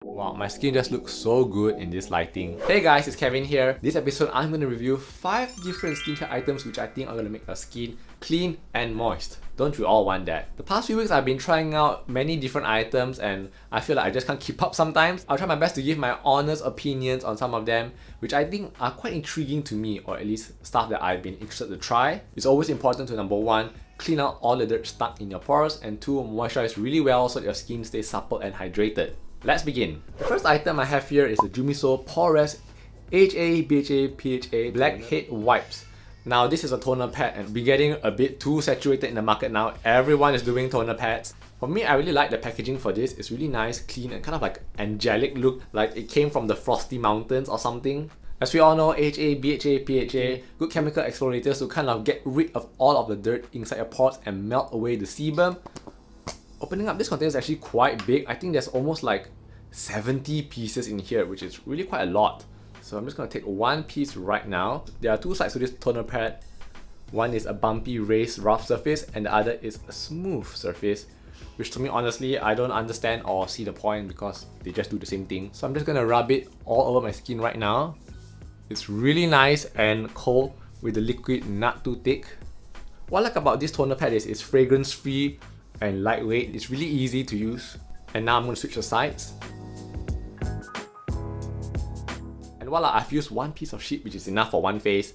Wow, my skin just looks so good in this lighting. Hey guys, it's Kevin here. This episode, I'm going to review 5 different skincare items which I think are going to make your skin clean and moist. Don't we all want that? The past few weeks, I've been trying out many different items and I feel like I just can't keep up sometimes. I'll try my best to give my honest opinions on some of them, which I think are quite intriguing to me, or at least stuff that I've been interested to try. It's always important to, number 1, clean out all the dirt stuck in your pores, and 2, moisturize really well so that your skin stays supple and hydrated. Let's begin. The first item I have here is the Jumiso Poreless HA BHA PHA Blackhead Wipes. Now this is a toner pad and we're getting a bit too saturated in the market now. Everyone is doing toner pads. For me, I really like the packaging for this. It's really nice, clean, and kind of like angelic look, like it came from the Frosty Mountains or something. As we all know, HA, BHA, PHA, good chemical exfoliators to kind of get rid of all of the dirt inside your pores and melt away the sebum. Opening up, this container is actually quite big. I think there's almost like 70 pieces in here, which is really quite a lot. So I'm just going to take one piece right now. There are 2 sides to this toner pad. One is a bumpy, raised, rough surface, and the other is a smooth surface, which to me, honestly, I don't understand or see the point because they just do the same thing. So I'm just going to rub it all over my skin right now. It's really nice and cold with the liquid not too thick. What I like about this toner pad is it's fragrance-free and lightweight. It's really easy to use. And now I'm going to switch the sides. And voila, I've used one piece of sheet, which is enough for one face.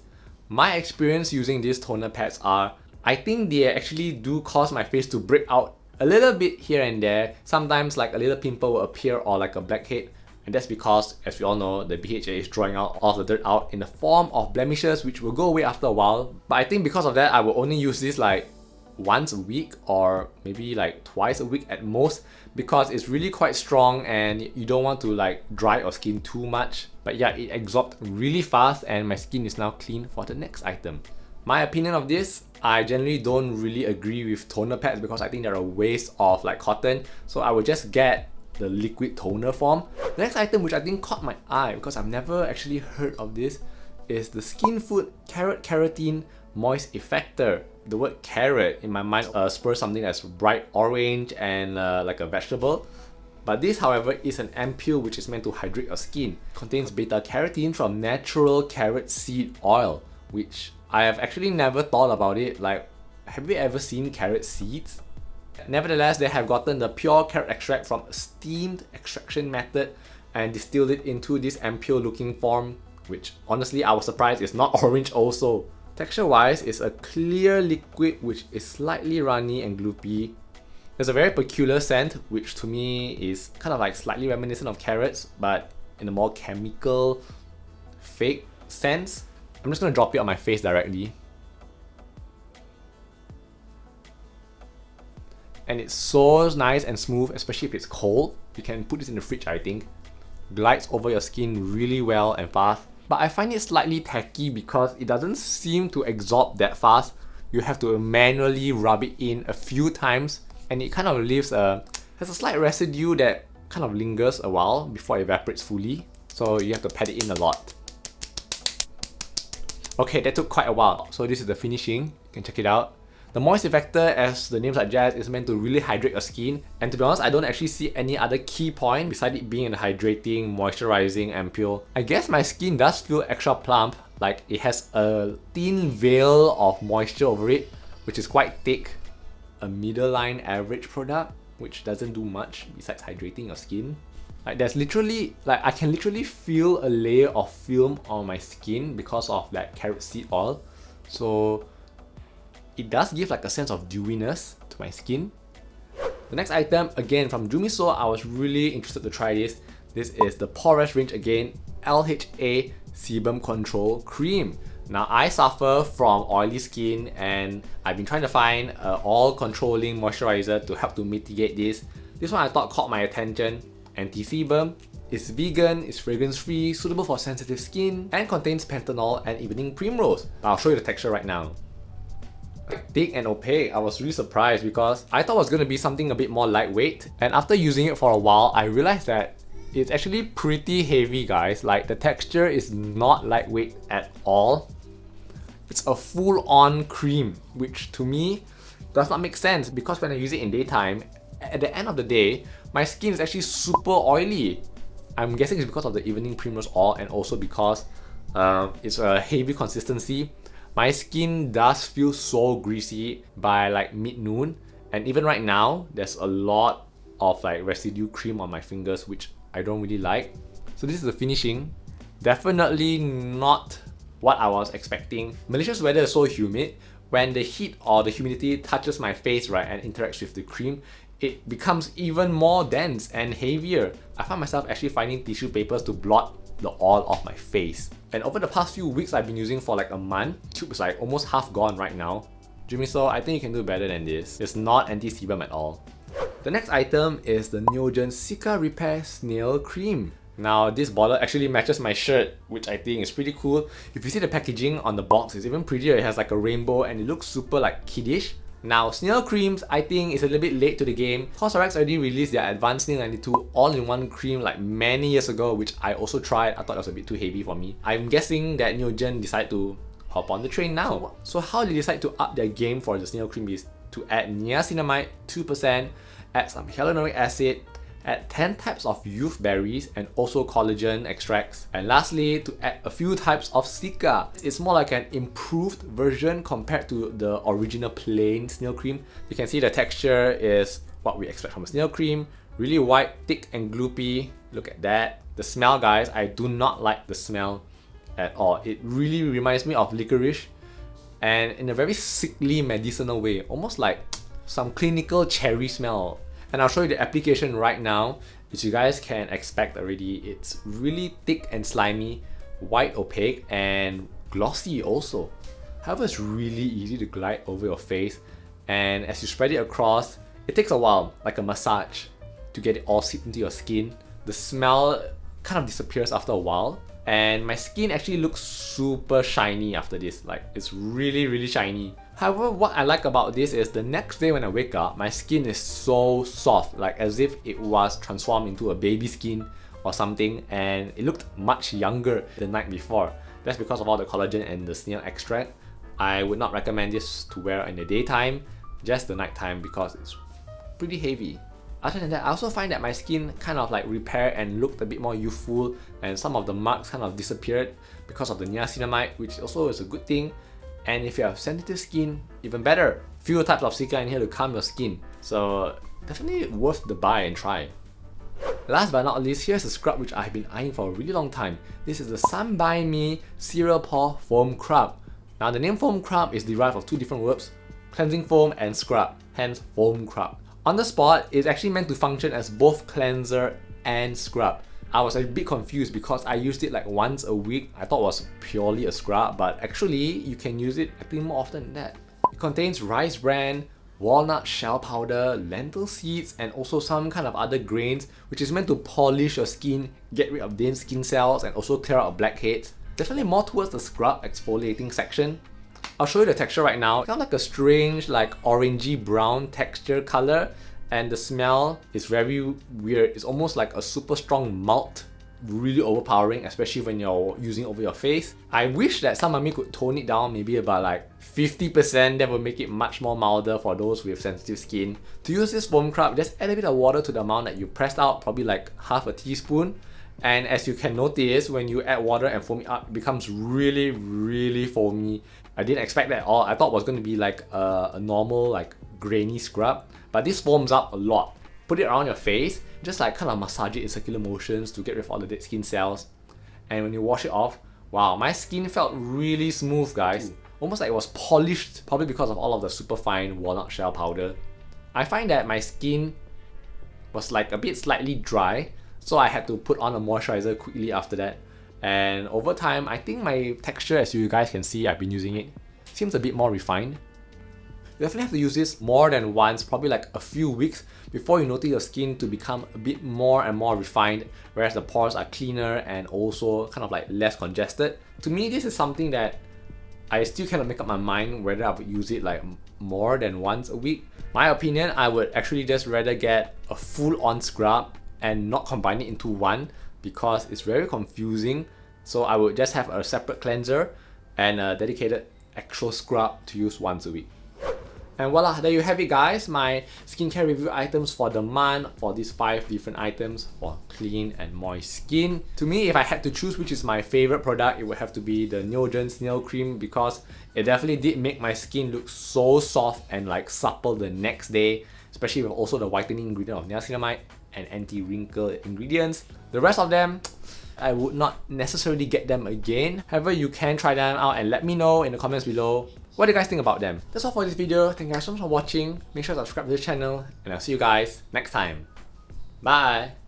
My experience using these toner pads are, I think they actually do cause my face to break out a little bit here and there. Sometimes like a little pimple will appear or like a blackhead. And that's because, as we all know, the BHA is drawing out all the dirt out in the form of blemishes, which will go away after a while. But I think because of that, I will only use this like once a week or maybe like twice a week at most, because it's really quite strong and you don't want to like dry your skin too much. But yeah, it absorbed really fast and my skin is now clean for the next item. My opinion of this, I generally don't really agree with toner pads because I think they're a waste of like cotton. So I would just get the liquid toner form. The next item which I think caught my eye because I've never actually heard of this is the Skinfood Carrot Keratin Moist Effector. The word carrot in my mind spurs something that's bright orange and like a vegetable. But this, however, is an ampule which is meant to hydrate your skin. It contains beta carotene from natural carrot seed oil, which I have actually never thought about it. Like, have you ever seen carrot seeds? Nevertheless, they have gotten the pure carrot extract from a steamed extraction method and distilled it into this ampule looking form, which honestly I was surprised is not orange also. Texture wise, it's a clear liquid which is slightly runny and gloopy. There's a very peculiar scent which to me is kind of like slightly reminiscent of carrots but in a more chemical, fake sense. I'm just going to drop it on my face directly. And it's so nice and smooth, especially if it's cold. You can put this in the fridge, I think. Glides over your skin really well and fast. But I find it slightly tacky because it doesn't seem to absorb that fast. You have to manually rub it in a few times and it kind of leaves has a slight residue that kind of lingers a while before it evaporates fully. So you have to pat it in a lot. Okay, that took quite a while. So this is the finishing. You can check it out. The Moist Effector, as the name suggests, is meant to really hydrate your skin. And to be honest, I don't actually see any other key point besides it being a hydrating, moisturizing ampule. I guess my skin does feel extra plump, like it has a thin veil of moisture over it, which is quite thick. A middle line average product, which doesn't do much besides hydrating your skin. Like there's literally, like I can literally feel a layer of film on my skin because of that carrot seed oil. So it does give like a sense of dewiness to my skin. The next item, again from Jumiso, I was really interested to try this. This is the Poreless range again, LHA Sebum Control Cream. Now I suffer from oily skin and I've been trying to find an all-controlling moisturizer to help to mitigate this. This one I thought caught my attention. Anti-sebum, it's vegan, it's fragrance-free, suitable for sensitive skin, and contains panthenol and evening primrose. I'll show you the texture right now. Thick and opaque. I was really surprised because I thought it was going to be something a bit more lightweight, and after using it for a while I realized that it's actually pretty heavy, guys. Like the texture is not lightweight at all. It's a full-on cream, which to me does not make sense because when I use it in daytime, at the end of the day, my skin is actually super oily. I'm guessing it's because of the evening primrose oil and also because it's a heavy consistency. My skin does feel so greasy by like mid-noon, and even right now there's a lot of like residue cream on my fingers, which I don't really like. So this is the finishing. Definitely not what I was expecting. Malaysia's weather is so humid. When the heat or the humidity touches my face, right, and interacts with the cream, it becomes even more dense and heavier. I find myself actually finding tissue papers to blot the oil off my face. And over the past few weeks I've been using for like a month, tube is like almost half gone right now. Jumiso, I think you can do better than this. It's not anti-sebum at all. The next item is the NEOGEN Cica Repair Snail Cream. Now this bottle actually matches my shirt, which I think is pretty cool. If you see the packaging on the box, it's even prettier. It has like a rainbow and it looks super like kiddish. Now snail creams, I think is a little bit late to the game. CosRx already released their advanced Snail 92 all-in-one cream like many years ago, which I also tried. I thought it was a bit too heavy for me. I'm guessing that NEOGEN decided to hop on the train now. So how they decide to up their game for the snail cream is to add niacinamide 2%, add some hyaluronic acid, add 10 types of youth berries and also collagen extracts, and lastly to add a few types of cica. It's more like an improved version compared to the original plain snail cream. You can see the texture is what we expect from a snail cream. Really white, thick and gloopy. Look at that. The smell, guys, I do not like the smell at all. It really reminds me of licorice, and in a very sickly medicinal way, almost like some clinical cherry smell. And I'll show you the application right now, which you guys can expect already. It's really thick and slimy, white opaque and glossy also. However, it's really easy to glide over your face, and as you spread it across, it takes a while, like a massage, to get it all seeped into your skin. The smell kind of disappears after a while, and my skin actually looks super shiny after this. Like, it's really shiny. However, what I like about this is the next day when I wake up, my skin is so soft, like as if it was transformed into a baby skin or something, and it looked much younger the night before. That's because of all the collagen and the snail extract. I would not recommend this to wear in the daytime, just the nighttime, because it's pretty heavy. Other than that, I also find that my skin kind of like repaired and looked a bit more youthful, and some of the marks kind of disappeared because of the niacinamide, which also is a good thing. And if you have sensitive skin, even better. Few types of cica in here to calm your skin. So definitely worth the buy and try. Last but not least, here's a scrub which I've been eyeing for a really long time. This is the Somebymi Cereal Pore Foam Scrub. Now the name foam scrub is derived of two different verbs, cleansing foam and scrub, hence foam scrub. On the spot, it's actually meant to function as both cleanser and scrub. I was a bit confused because I used it like once a week. I thought it was purely a scrub, but actually you can use it I think more often than that. It contains rice bran, walnut shell powder, lentil seeds, and also some kind of other grains, which is meant to polish your skin, get rid of dense skin cells, and also clear out blackheads. Definitely more towards the scrub exfoliating section. I'll show you the texture right now. It's kind of like a strange like orangey brown texture color. And the smell is very weird. It's almost like a super strong malt, really overpowering, especially when you're using it over your face. I wish that Somebymi could tone it down maybe about like 50%. That would make it much more milder for those with sensitive skin. To use this foam scrub, just add a bit of water to the amount that you pressed out, probably like half a teaspoon. And as you can notice, when you add water and foam it up, it becomes really foamy. I didn't expect that at all. I thought it was going to be like a normal like grainy scrub. But this foams up a lot. Put it around your face, just like kind of massage it in circular motions to get rid of all the dead skin cells. And when you wash it off, wow, my skin felt really smooth, guys. Almost like it was polished, probably because of all of the super fine walnut shell powder. I find that my skin was like a bit slightly dry, so I had to put on a moisturizer quickly after that. And over time, I think my texture, as you guys can see, I've been using it, seems a bit more refined. You definitely have to use this more than once, probably like a few weeks, before you notice your skin to become a bit more and more refined, whereas the pores are cleaner and also kind of like less congested. To me, this is something that I still cannot make up my mind whether I would use it like more than once a week. My opinion, I would actually just rather get a full-on scrub and not combine it into one, because it's very confusing. So I would just have a separate cleanser and a dedicated actual scrub to use once a week. And voila, there you have it guys, my skincare review items for the month for these 5 different items for clean and moist skin. To me, if I had to choose which is my favorite product, it would have to be the NEOGEN Snail Cream because it definitely did make my skin look so soft and like supple the next day, especially with also the whitening ingredient of niacinamide and anti-wrinkle ingredients. The rest of them, I would not necessarily get them again. However, you can try them out and let me know in the comments below what do you guys think about them. That's all for this video. Thank you guys so much for watching. Make sure to subscribe to this channel and I'll see you guys next time. Bye!